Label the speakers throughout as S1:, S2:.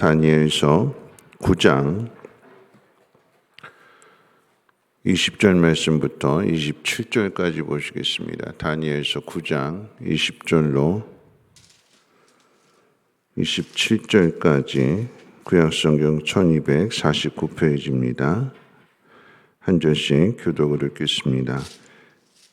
S1: 다니엘서 9장 20절 말씀부터 27절까지 보시겠습니다. 다니엘서 9장 20절로 27절까지 구약성경 1249페이지입니다. 한 절씩 교독을 읽겠습니다.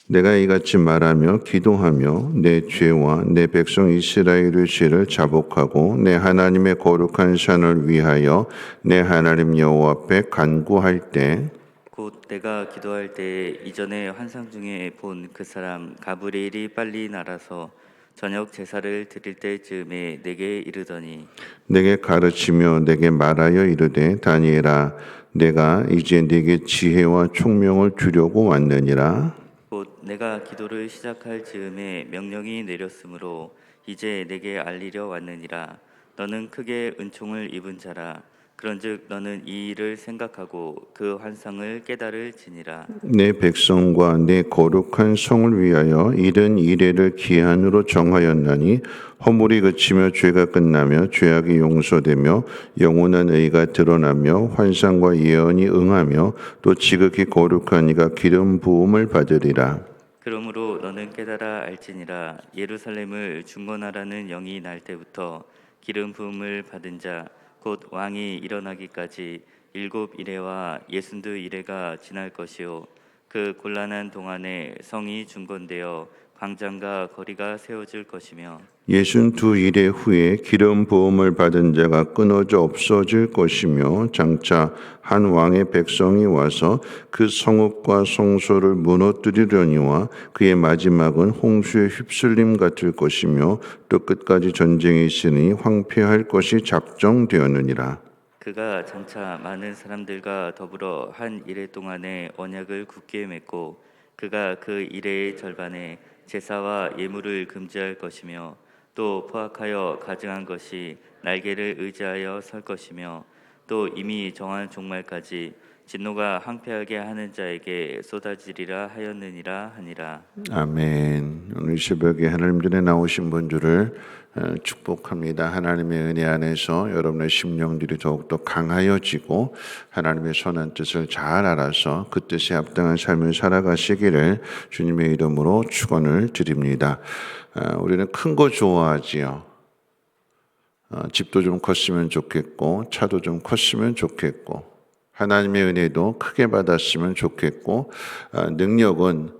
S1: 내가 이같이 말하며 기도하며 내 죄와 내 백성 이스라엘의 죄를 자복하고 내 하나님의 거룩한 산을 위하여 내 하나님 여호와 앞에 간구할 때
S2: 곧 내가 기도할 때 이전에 환상 중에 본 그 사람 가브리엘이 빨리 날아서 저녁 제사를 드릴 때쯤에 내게 이르더니
S1: 내게 가르치며 내게 말하여 이르되 다니엘아 내가 이제 네게 지혜와 총명을 주려고 왔느니라.
S2: 곧 내가 기도를 시작할 즈음에 명령이 내렸으므로 이제 내게 알리려 왔느니라. 너는 크게 은총을 입은 자라. 그런즉 너는 이 일을 생각하고 그 환상을 깨달을지니라.
S1: 내 백성과 내 거룩한 성을 위하여 이른 이래를 기한으로 정하였나니 허물이 그치며 죄가 끝나며 죄악이 용서되며 영원한 의가 드러나며 환상과 예언이 응하며 또 지극히 거룩한 이가 기름 부음을 받으리라.
S2: 그러므로 너는 깨달아 알지니라. 예루살렘을 중건하라는 영이 날 때부터 기름 부음을 받은 자 곧 왕이 일어나기까지 7 이레와 62 이레가 지날 것이요 그 곤란한 동안에 성이 중건되어 광장과 거리가 세워질 것이며
S1: 62 이래 후에 기름 부음을 받은 자가 끊어져 없어질 것이며 장차 한 왕의 백성이 와서 그 성읍과 성소를 무너뜨리려니와 그의 마지막은 홍수의 휩쓸림 같을 것이며 또 끝까지 전쟁이 있으니 황폐할 것이 작정되었느니라.
S2: 그가 장차 많은 사람들과 더불어 한 이레 동안에 언약을 굳게 맺고 그가 그 이레의 절반에 제사와 예물을 금지할 것이며 또 포악하여 가증한 것이 날개를 의지하여 설 것이며 또 이미 정한 종말까지 진노가 황폐하게 하는 자에게 쏟아지리라 하였느니라 하니라.
S1: 아멘. 오늘 새벽에 하나님 전에 나오신 분들을 축복합니다. 하나님의 은혜 안에서 여러분의 심령들이 더욱더 강하여지고 하나님의 선한 뜻을 잘 알아서 그 뜻에 합당한 삶을 살아가시기를 주님의 이름으로 축원을 드립니다. 우리는 큰 거 좋아하지요. 집도 좀 컸으면 좋겠고 차도 좀 컸으면 좋겠고 하나님의 은혜도 크게 받았으면 좋겠고 능력은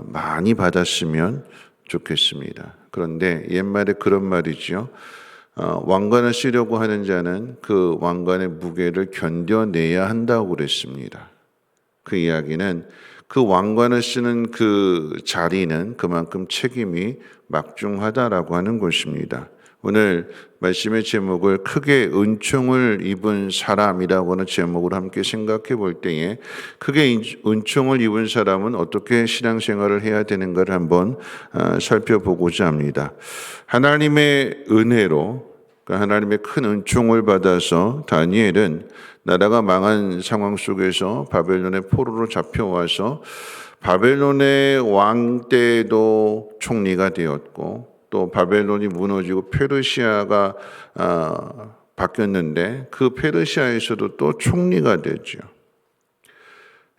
S1: 많이 받았으면 좋겠습니다. 그런데 옛말에 그런 말이죠. 왕관을 쓰려고 하는 자는 그 왕관의 무게를 견뎌내야 한다고 그랬습니다. 그 이야기는 그 왕관을 쓰는 그 자리는 그만큼 책임이 막중하다라고 하는 것입니다. 오늘 말씀의 제목을 크게 은총을 입은 사람이라고 하는 제목으로 함께 생각해 볼 때에 크게 은총을 입은 사람은 어떻게 신앙생활을 해야 되는가를 한번 살펴보고자 합니다. 하나님의 은혜로 하나님의 큰 은총을 받아서 다니엘은 나라가 망한 상황 속에서 바벨론의 포로로 잡혀와서 바벨론의 왕 때도 총리가 되었고 또 바벨론이 무너지고 페르시아가 바뀌었는데 그 페르시아에서도 또 총리가 되죠.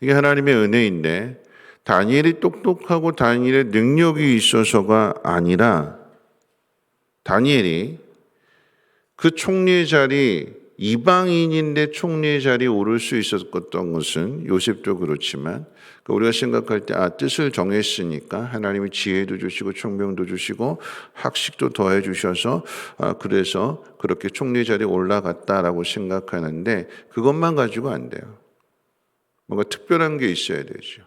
S1: 이게 하나님의 은혜인데 다니엘이 똑똑하고 다니엘의 능력이 있어서가 아니라 다니엘이 그 총리의 자리 이방인인데 총리의 자리에 오를 수 있었던 것은 요셉도 그렇지만 우리가 생각할 때 뜻을 정했으니까 하나님이 지혜도 주시고 총명도 주시고 학식도 더해 주셔서 그래서 그렇게 총리 자리에 올라갔다라고 생각하는데 그것만 가지고 안 돼요. 뭔가 특별한 게 있어야 되죠.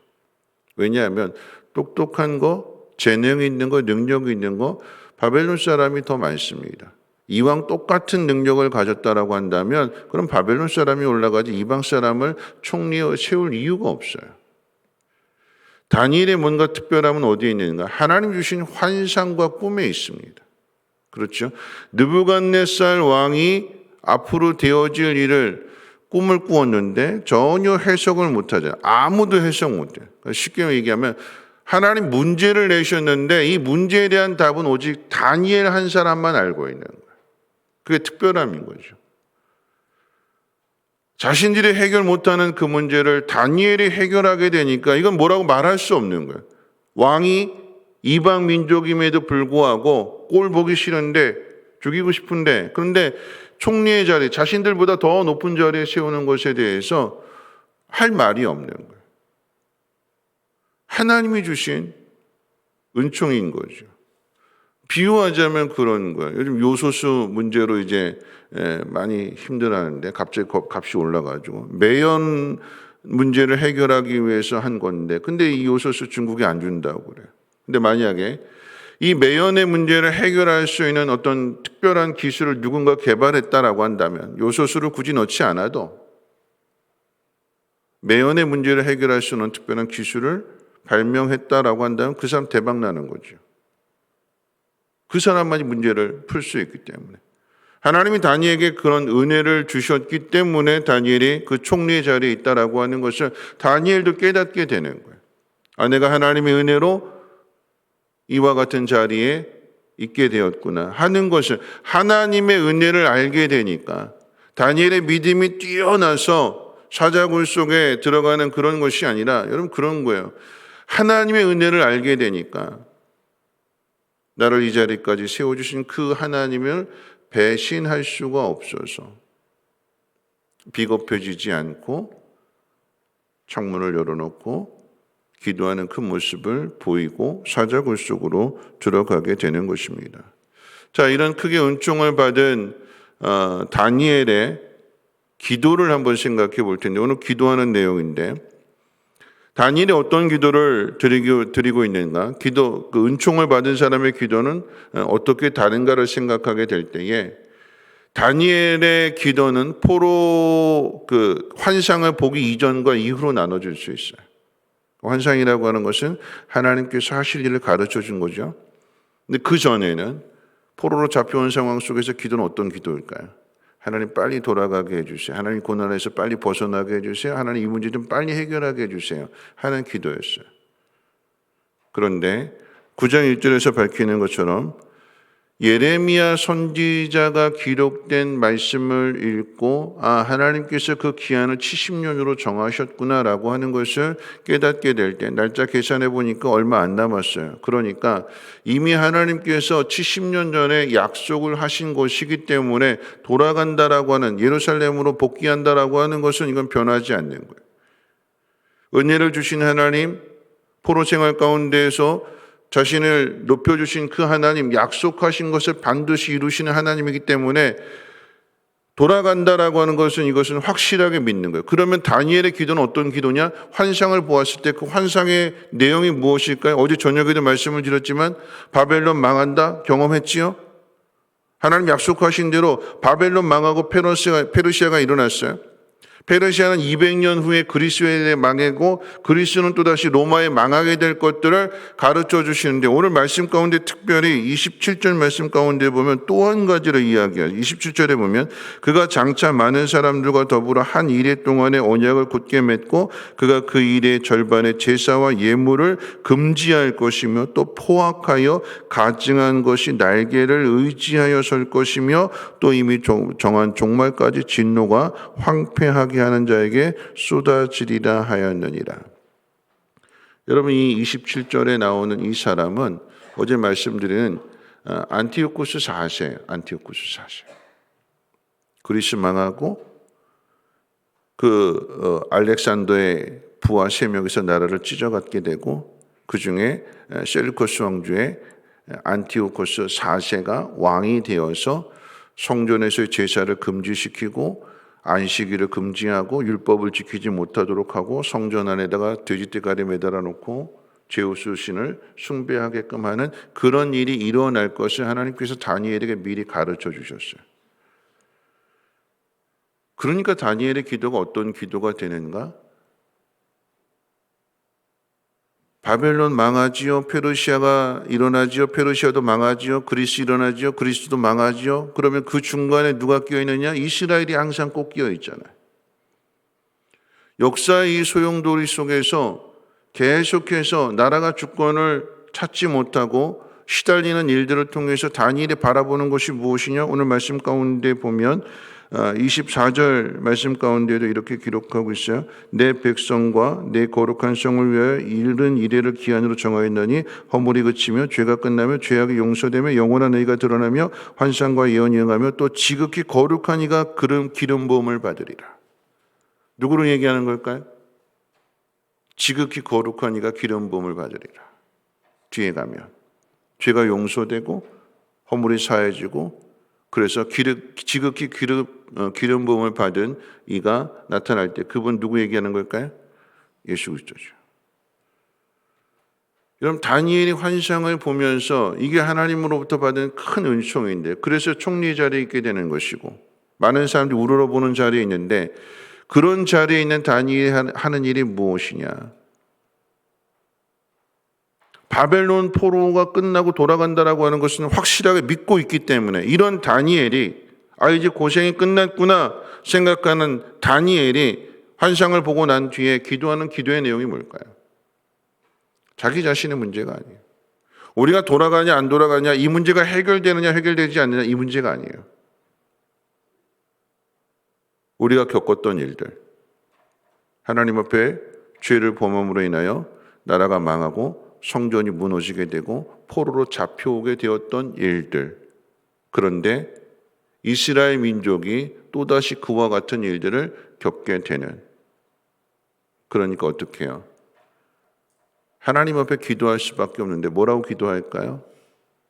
S1: 왜냐하면 똑똑한 거, 재능이 있는 거, 능력이 있는 거 바벨론 사람이 더 많습니다. 이왕 똑같은 능력을 가졌다라고 한다면 그럼 바벨론 사람이 올라가지 이방 사람을 총리에 세울 이유가 없어요. 다니엘의 뭔가 특별함은 어디에 있는가? 하나님 주신 환상과 꿈에 있습니다. 그렇죠? 느부갓네살 왕이 앞으로 되어질 일을 꿈을 꾸었는데 전혀 해석을 못하잖아요. 아무도 해석 못해요. 쉽게 얘기하면 하나님 문제를 내셨는데 이 문제에 대한 답은 오직 다니엘 한 사람만 알고 있는 거예요. 그게 특별함인 거죠. 자신들이 해결 못하는 그 문제를 다니엘이 해결하게 되니까 이건 뭐라고 말할 수 없는 거예요. 왕이 이방 민족임에도 불구하고 꼴 보기 싫은데 죽이고 싶은데, 그런데 총리의 자리, 자신들보다 더 높은 자리에 세우는 것에 대해서 할 말이 없는 거예요. 하나님이 주신 은총인 거죠. 비유하자면 그런 거예요. 요즘 요소수 문제로 이제 많이 힘들어하는데 갑자기 값이 올라가지고 매연 문제를 해결하기 위해서 한 건데, 근데 이 요소수 중국이 안 준다고 그래요. 근데 만약에 이 매연의 문제를 해결할 수 있는 어떤 특별한 기술을 누군가 개발했다라고 한다면, 요소수를 굳이 넣지 않아도 매연의 문제를 해결할 수 있는 특별한 기술을 발명했다라고 한다면 그 사람 대박 나는 거죠. 그 사람만이 문제를 풀 수 있기 때문에. 하나님이 다니엘에게 그런 은혜를 주셨기 때문에 다니엘이 그 총리의 자리에 있다라고 하는 것을 다니엘도 깨닫게 되는 거예요. 아, 내가 하나님의 은혜로 이와 같은 자리에 있게 되었구나 하는 것을, 하나님의 은혜를 알게 되니까 다니엘의 믿음이 뛰어나서 사자굴 속에 들어가는 그런 것이 아니라, 여러분 그런 거예요. 하나님의 은혜를 알게 되니까 나를 이 자리까지 세워주신 그 하나님을 배신할 수가 없어서 비겁해지지 않고 창문을 열어놓고 기도하는 그 모습을 보이고 사자굴 속으로 들어가게 되는 것입니다. 자, 이런 크게 은총을 받은 다니엘의 기도를 한번 생각해 볼 텐데, 오늘 기도하는 내용인데, 다니엘이 어떤 기도를 드리고 있는가? 그 은총을 받은 사람의 기도는 어떻게 다른가를 생각하게 될 때에, 다니엘의 기도는 포로 그 환상을 보기 이전과 이후로 나눠질 수 있어요. 환상이라고 하는 것은 하나님께서 하실 일을 가르쳐 준 거죠. 근데 그 전에는 포로로 잡혀온 상황 속에서 기도는 어떤 기도일까요? 하나님 빨리 돌아가게 해주세요. 하나님 고난에서 빨리 벗어나게 해주세요. 하나님 이 문제 좀 빨리 해결하게 해주세요 하는 기도였어요. 그런데 9장 1절에서 밝히는 것처럼 예레미야 선지자가 기록된 말씀을 읽고, 아, 하나님께서 그 기한을 70년으로 정하셨구나라고 하는 것을 깨닫게 될 때, 날짜 계산해 보니까 얼마 안 남았어요. 그러니까 이미 하나님께서 70년 전에 약속을 하신 것이기 때문에 돌아간다라고 하는, 예루살렘으로 복귀한다라고 하는 것은 이건 변하지 않는 거예요. 은혜를 주신 하나님, 포로 생활 가운데에서 자신을 높여주신 그 하나님, 약속하신 것을 반드시 이루시는 하나님이기 때문에 돌아간다라고 하는 것은, 이것은 확실하게 믿는 거예요. 그러면 다니엘의 기도는 어떤 기도냐? 환상을 보았을 때 그 환상의 내용이 무엇일까요? 어제 저녁에도 말씀을 드렸지만 바벨론 망한다 경험했지요? 하나님 약속하신 대로 바벨론 망하고 페르시아가 일어났어요. 페르시아는 200년 후에 그리스에 망하고 그리스는 또다시 로마에 망하게 될 것들을 가르쳐 주시는데, 오늘 말씀 가운데 특별히 27절 말씀 가운데 보면 또 한 가지를 이야기해요. 27절에 보면 그가 장차 많은 사람들과 더불어 한 이래 동안의 언약을 굳게 맺고 그가 그 일의 절반의 제사와 예물을 금지할 것이며 또 포악하여 가증한 것이 날개를 의지하여 설 것이며 또 이미 정한 종말까지 진노가 황폐하게 하는 자에게 쏟아지리라 하였느니라. 여러분, 이 27절에 나오는 이 사람은 어제 말씀드린 안티오쿠스 4세. 그리스 망하고 알렉산더의 부하 3명에서 나라를 찢어갖게 되고, 그 중에 셀루커스 왕조의 안티오쿠스 4세가 왕이 되어서 성전에서의 제사를 금지시키고 안식일을 금지하고 율법을 지키지 못하도록 하고 성전 안에다가 돼지떼가리 매달아 놓고 제우스 신을 숭배하게끔 하는 그런 일이 일어날 것을 하나님께서 다니엘에게 미리 가르쳐 주셨어요. 그러니까 다니엘의 기도가 어떤 기도가 되는가? 바벨론 망하지요. 페르시아가 일어나지요. 페르시아도 망하지요. 그리스 일어나지요. 그리스도 망하지요. 그러면 그 중간에 누가 끼어 있느냐? 이스라엘이 항상 꼭 끼어 있잖아요. 역사의 이 소용돌이 속에서 계속해서 나라가 주권을 찾지 못하고 시달리는 일들을 통해서 다니엘이 바라보는 것이 무엇이냐? 오늘 말씀 가운데 보면 24절 말씀 가운데도 이렇게 기록하고 있어요. 내 백성과 내 거룩한 성을 위하여 이른 이래를 기한으로 정하였나니 허물이 그치며 죄가 끝나며 죄악이 용서되며 영원한 의가 드러나며 환상과 예언이 응하며 또 지극히 거룩한 이가 기름 부음을 받으리라. 누구를 얘기하는 걸까요? 지극히 거룩한 이가 기름 부음을 받으리라. 뒤에 가면 죄가 용서되고 허물이 사해지고 그래서 지극히 기름 부음을 받은 이가 나타날 때 그분 누구 얘기하는 걸까요? 예수 그리스도죠. 여러분 다니엘이 환상을 보면서 이게 하나님으로부터 받은 큰 은총인데 그래서 총리 자리에 있게 되는 것이고 많은 사람들이 우러러보는 자리에 있는데 그런 자리에 있는 다니엘이 하는 일이 무엇이냐? 바벨론 포로가 끝나고 돌아간다라고 하는 것은 확실하게 믿고 있기 때문에 이런 다니엘이 이제 고생이 끝났구나 생각하는 다니엘이 환상을 보고 난 뒤에 기도하는 기도의 내용이 뭘까요? 자기 자신의 문제가 아니에요. 우리가 돌아가냐 안 돌아가냐 이 문제가 해결되느냐 해결되지 않느냐 이 문제가 아니에요. 우리가 겪었던 일들, 하나님 앞에 죄를 범함으로 인하여 나라가 망하고 성전이 무너지게 되고 포로로 잡혀오게 되었던 일들. 그런데 이스라엘 민족이 또다시 그와 같은 일들을 겪게 되는. 그러니까 어떻게 해요? 하나님 앞에 기도할 수밖에 없는데 뭐라고 기도할까요?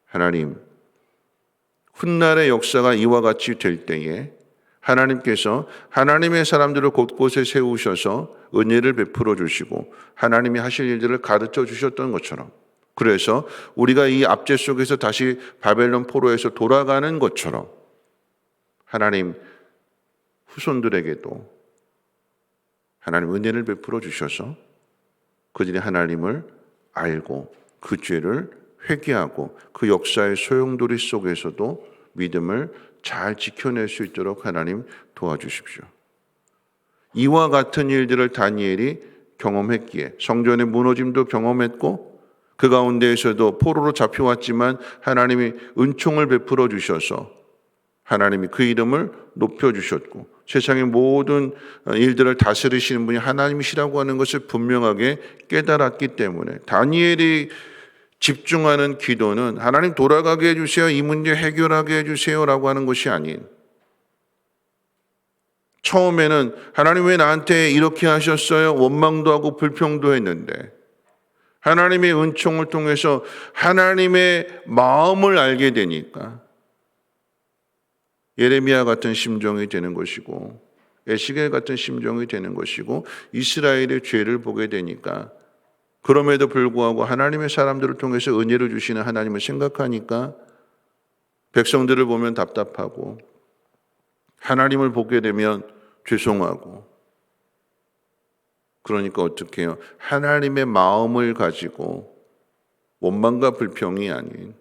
S1: 하나님, 훗날의 역사가 이와 같이 될 때에 하나님께서 하나님의 사람들을 곳곳에 세우셔서 은혜를 베풀어 주시고 하나님이 하실 일들을 가르쳐 주셨던 것처럼 그래서 우리가 이 압제 속에서 다시 바벨론 포로에서 돌아가는 것처럼 하나님 후손들에게도 하나님 은혜를 베풀어 주셔서 그들이 하나님을 알고 그 죄를 회개하고 그 역사의 소용돌이 속에서도 믿음을 잘 지켜낼 수 있도록 하나님 도와주십시오. 이와 같은 일들을 다니엘이 경험했기에 성전의 무너짐도 경험했고 그 가운데에서도 포로로 잡혀왔지만 하나님이 은총을 베풀어 주셔서 하나님이 그 이름을 높여주셨고 세상의 모든 일들을 다스리시는 분이 하나님이시라고 하는 것을 분명하게 깨달았기 때문에 다니엘이 집중하는 기도는 하나님 돌아가게 해주세요. 이 문제 해결하게 해주세요라고 하는 것이 아닌 처음에는 하나님 왜 나한테 이렇게 하셨어요? 원망도 하고 불평도 했는데 하나님의 은총을 통해서 하나님의 마음을 알게 되니까 예레미야 같은 심정이 되는 것이고 에스겔 같은 심정이 되는 것이고 이스라엘의 죄를 보게 되니까 그럼에도 불구하고 하나님의 사람들을 통해서 은혜를 주시는 하나님을 생각하니까 백성들을 보면 답답하고 하나님을 보게 되면 죄송하고 그러니까 어떻게 해요? 하나님의 마음을 가지고 원망과 불평이 아닌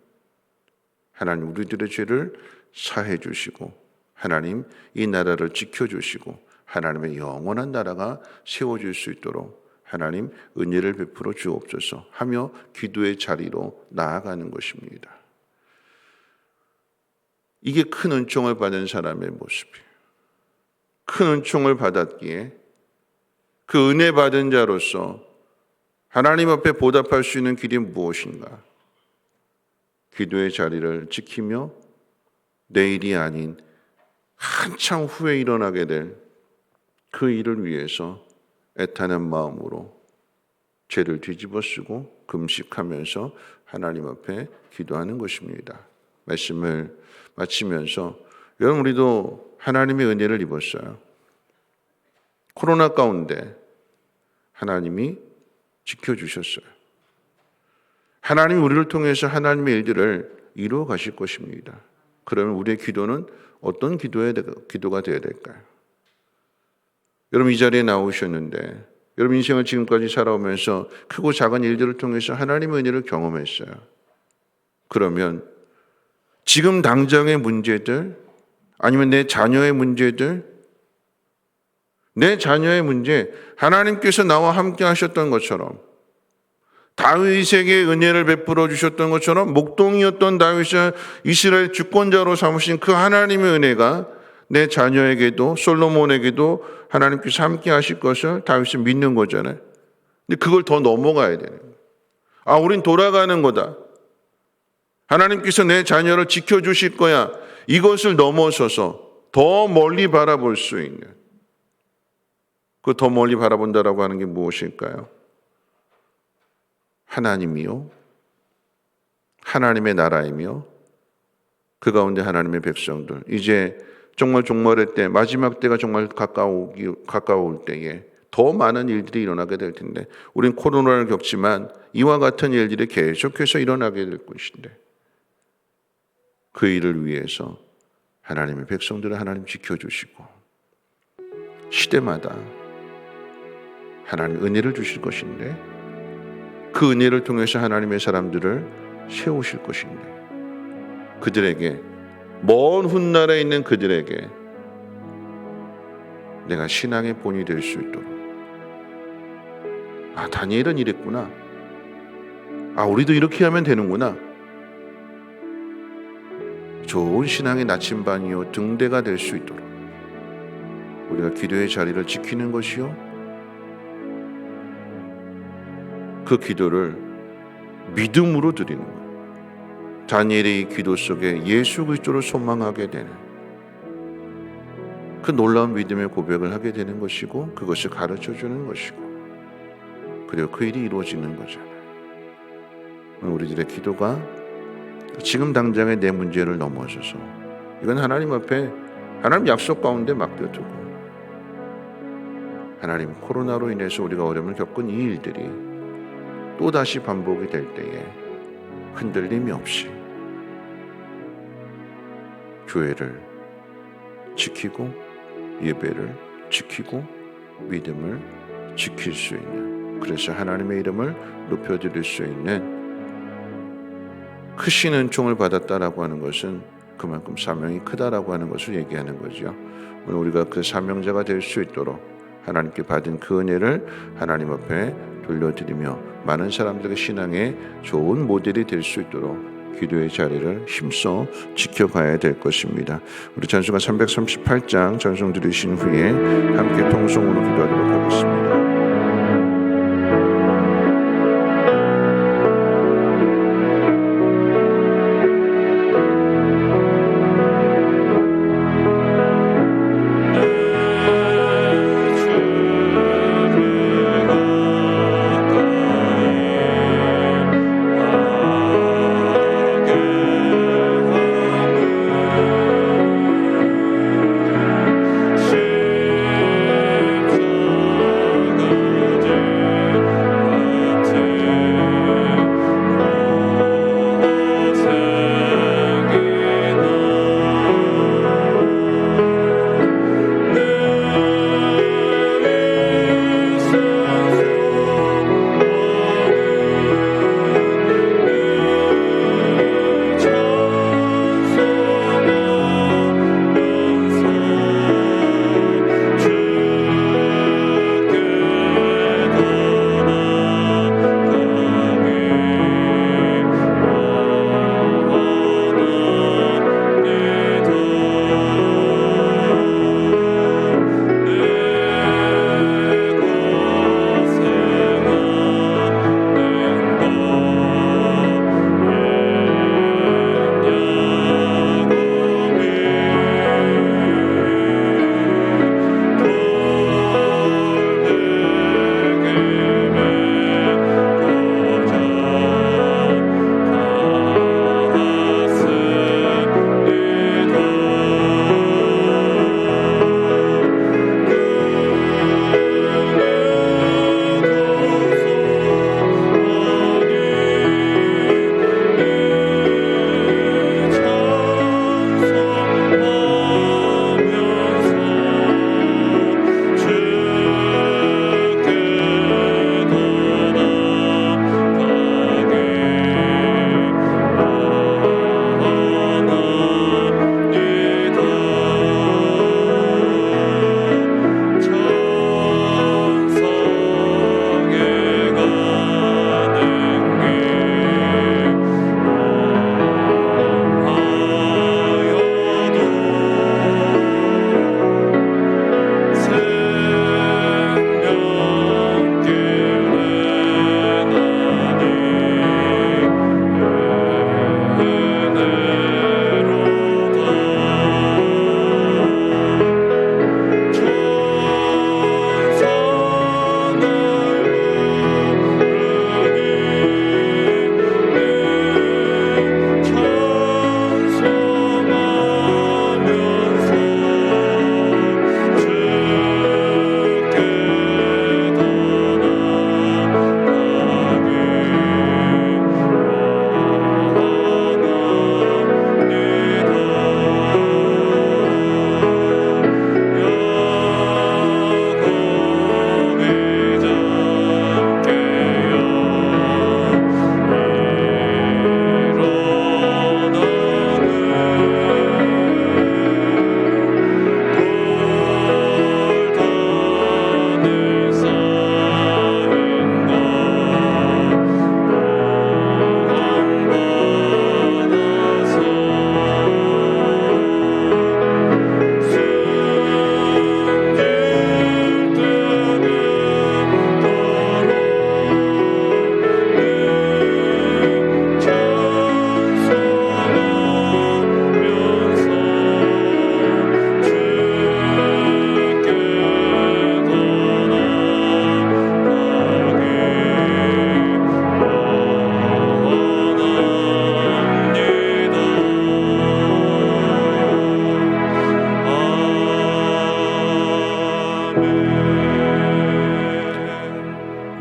S1: 하나님 우리들의 죄를 사해 주시고 하나님 이 나라를 지켜주시고 하나님의 영원한 나라가 세워질 수 있도록 하나님 은혜를 베풀어 주옵소서 하며 기도의 자리로 나아가는 것입니다. 이게 큰 은총을 받은 사람의 모습이에요. 큰 은총을 받았기에 그 은혜 받은 자로서 하나님 앞에 보답할 수 있는 길이 무엇인가? 기도의 자리를 지키며 내일이 아닌 한참 후에 일어나게 될 그 일을 위해서 애타는 마음으로 죄를 뒤집어쓰고 금식하면서 하나님 앞에 기도하는 것입니다. 말씀을 마치면서 여러분 우리도 하나님의 은혜를 입었어요. 코로나 가운데 하나님이 지켜주셨어요. 하나님이 우리를 통해서 하나님의 일들을 이루어 가실 것입니다. 그러면 우리의 기도는 어떤 기도가 되어야 될까요? 여러분 이 자리에 나오셨는데 여러분 인생을 지금까지 살아오면서 크고 작은 일들을 통해서 하나님의 은혜를 경험했어요. 그러면 지금 당장의 문제들 아니면 내 자녀의 문제들 내 자녀의 문제 하나님께서 나와 함께 하셨던 것처럼 다윗에게 은혜를 베풀어 주셨던 것처럼 목동이었던 다윗을 이스라엘 주권자로 삼으신 그 하나님의 은혜가 내 자녀에게도 솔로몬에게도 하나님께서 함께 하실 것을 다윗이 믿는 거잖아요. 근데 그걸 더 넘어가야 되는 거예요. 아, 우린 돌아가는 거다. 하나님께서 내 자녀를 지켜주실 거야. 이것을 넘어서서 더 멀리 바라볼 수 있는, 그 더 멀리 바라본다라고 하는 게 무엇일까요? 하나님이요, 하나님의 나라이며 그 가운데 하나님의 백성들, 이제 정말 종말의 때, 마지막 때가 정말 가까울 때에 더 많은 일들이 일어나게 될 텐데, 우린 코로나를 겪지만 이와 같은 일들이 계속해서 일어나게 될 것인데, 그 일을 위해서 하나님의 백성들을 하나님 지켜주시고 시대마다 하나님 은혜를 주실 것인데, 그 은혜를 통해서 하나님의 사람들을 세우실 것인데, 그들에게, 먼 훗날에 있는 그들에게 내가 신앙의 본이 될 수 있도록, 아, 다니엘은 이랬구나, 아, 우리도 이렇게 하면 되는구나, 좋은 신앙의 나침반이요 등대가 될 수 있도록 우리가 기도의 자리를 지키는 것이요, 그 기도를 믿음으로 드리는 것, 다니엘의 이 기도 속에 예수 그리스도를 소망하게 되는 그 놀라운 믿음의 고백을 하게 되는 것이고, 그것을 가르쳐 주는 것이고, 그리고 그 일이 이루어지는 거잖아요. 우리들의 기도가 지금 당장의 내 문제를 넘어서서, 이건 하나님 앞에, 하나님 약속 가운데 맡겨두고, 하나님, 코로나로 인해서 우리가 어려움을 겪은 이 일들이 또다시 반복이 될 때에 흔들림이 없이 교회를 지키고 예배를 지키고 믿음을 지킬 수 있는, 그래서 하나님의 이름을 높여드릴 수 있는 크신 은총을 받았다라고 하는 것은 그만큼 사명이 크다라고 하는 것을 얘기하는 거죠. 오늘 우리가 그 사명자가 될 수 있도록 하나님께 받은 그 은혜를 하나님 앞에 돌려드리며 많은 사람들의 신앙의 좋은 모델이 될 수 있도록 기도의 자리를 힘써 지켜가야 될 것입니다. 우리 찬송가 338장 찬송 들으신 후에 함께 통성으로 기도하도록 하겠습니다.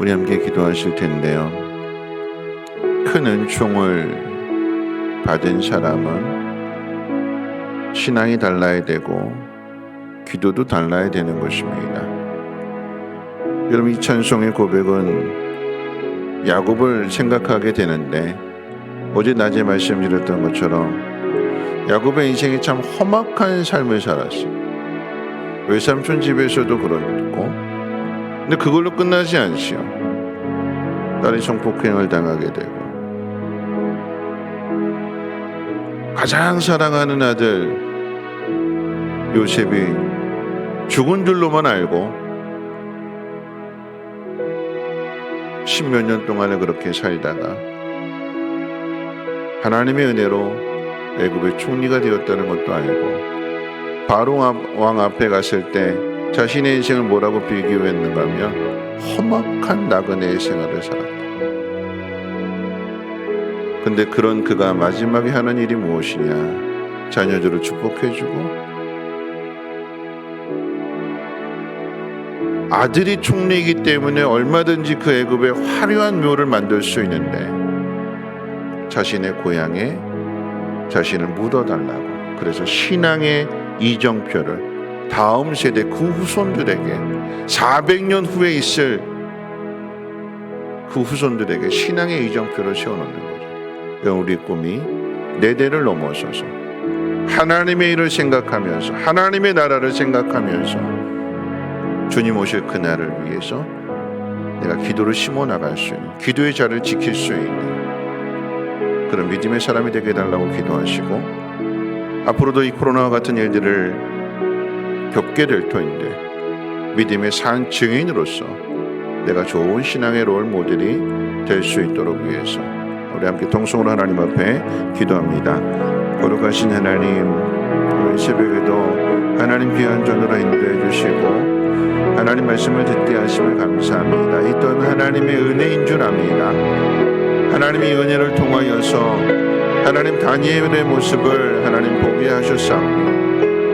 S1: 우리 함께 기도하실 텐데요. 큰 은총을 받은 사람은 신앙이 달라야 되고 기도도 달라야 되는 것입니다. 여러분, 이 찬송의 고백은 야곱을 생각하게 되는데, 어제 낮에 말씀드렸던 것처럼 야곱의 인생이 참 험악한 삶을 살았어요. 외삼촌 집에서도 그렇고, 근데 그걸로 끝나지 않지요. 딸이 성폭행을 당하게 되고, 가장 사랑하는 아들 요셉이 죽은 줄로만 알고 10몇 년 동안을 그렇게 살다가 하나님의 은혜로 애굽의 총리가 되었다는 것도 알고, 바로 왕 앞에 갔을 때 자신의 인생을 뭐라고 비교했는가 하면 험악한 나그네의 생활을 살았다. 근데 그런 그가 마지막에 하는 일이 무엇이냐? 자녀들을 축복해주고, 아들이 총리이기 때문에 얼마든지 그 애굽의 화려한 묘를 만들 수 있는데 자신의 고향에 자신을 묻어달라고, 그래서 신앙의 이정표를 다음 세대 그 후손들에게, 400년 후에 있을 그 후손들에게 신앙의 이정표를 세워놓는 거죠. 우리 꿈이 내 대를 넘어서서 하나님의 일을 생각하면서, 하나님의 나라를 생각하면서 주님 오실 그날을 위해서 내가 기도를 심어 나갈 수 있는, 기도의 자를 지킬 수 있는 그런 믿음의 사람이 되게 해달라고 기도하시고, 앞으로도 이 코로나와 같은 일들을 겪게 될 터인데 믿음의 산 증인으로서 내가 좋은 신앙의 롤 모델이 될 수 있도록 위해서 우리 함께 통성으로 하나님 앞에 기도합니다. 거룩하신 하나님, 오늘 새벽에도 하나님 귀한 전으로 인도해 주시고 하나님 말씀을 듣게 하심을 감사합니다. 이 또한 하나님의 은혜인 줄 압니다. 하나님의 은혜를 통하여서 하나님 다니엘의 모습을 하나님 보게 하셨사오니,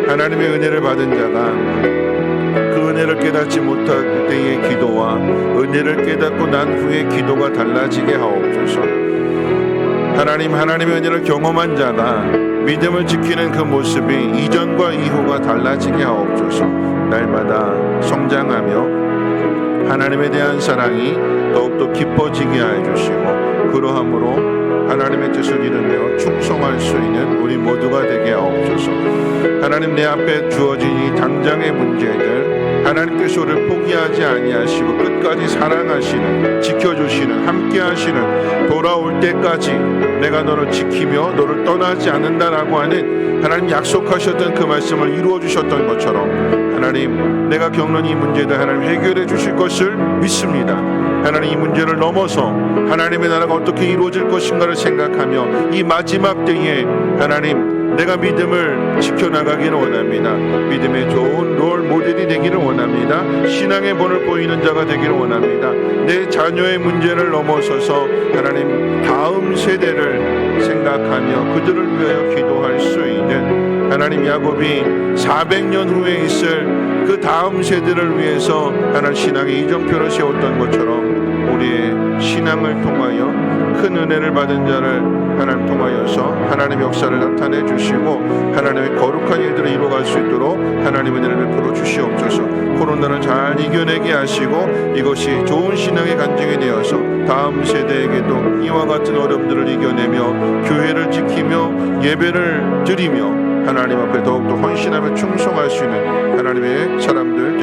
S1: 하나님의 은혜를 받은 자가 그 은혜를 깨닫지 못할 때의 기도와 은혜를 깨닫고 난 후에 기도가 달라지게 하옵소서. 하나님의 은혜를 경험한 자가 믿음을 지키는 그 모습이 이전과 이후가 달라지게 하옵소서. 날마다 성장하며 하나님에 대한 사랑이 더욱더 깊어지게 하여 주시고, 그러함으로 하나님의 뜻을 이루며 충성할 수 있는 우리 모두가 되게 하옵소서. 하나님, 내 앞에 주어진 이 당장의 문제들 하나님께서 우리를 포기하지 아니하시고 끝까지 사랑하시는, 지켜주시는, 함께하시는, 돌아올 때까지 내가 너를 지키며 너를 떠나지 않는다라고 하는 하나님 약속하셨던 그 말씀을 이루어 주셨던 것처럼, 하나님, 내가 겪는 이 문제들 하나님 해결해 주실 것을 믿습니다. 하나님, 이 문제를 넘어서 하나님의 나라가 어떻게 이루어질 것인가를 생각하며 이 마지막 때에 하나님, 내가 믿음을 지켜나가기를 원합니다. 믿음의 좋은 롤 모델이 되기를 원합니다. 신앙의 본을 보이는 자가 되기를 원합니다. 내 자녀의 문제를 넘어서서 하나님 다음 세대를 생각하며 그들을 위하여 기도할 수 있는, 하나님, 야곱이 400년 후에 있을 그 다음 세대를 위해서 하나님 신앙의 이정표를 세웠던 것처럼 우리의 신앙을 통하여 큰 은혜를 받은 자를 하나님 통하여서 하나님의 역사를 나타내 주시고 하나님의 거룩한 일들을 이루어갈 수 있도록 하나님의 은혜를 베풀어 주시옵소서. 코로나를 잘 이겨내게 하시고 이것이 좋은 신앙의 간증이 되어서 다음 세대에게도 이와 같은 어려움들을 이겨내며 교회를 지키며 예배를 드리며 하나님 앞에 더욱더 헌신하며 충성할 수 있는 하나님의 사람들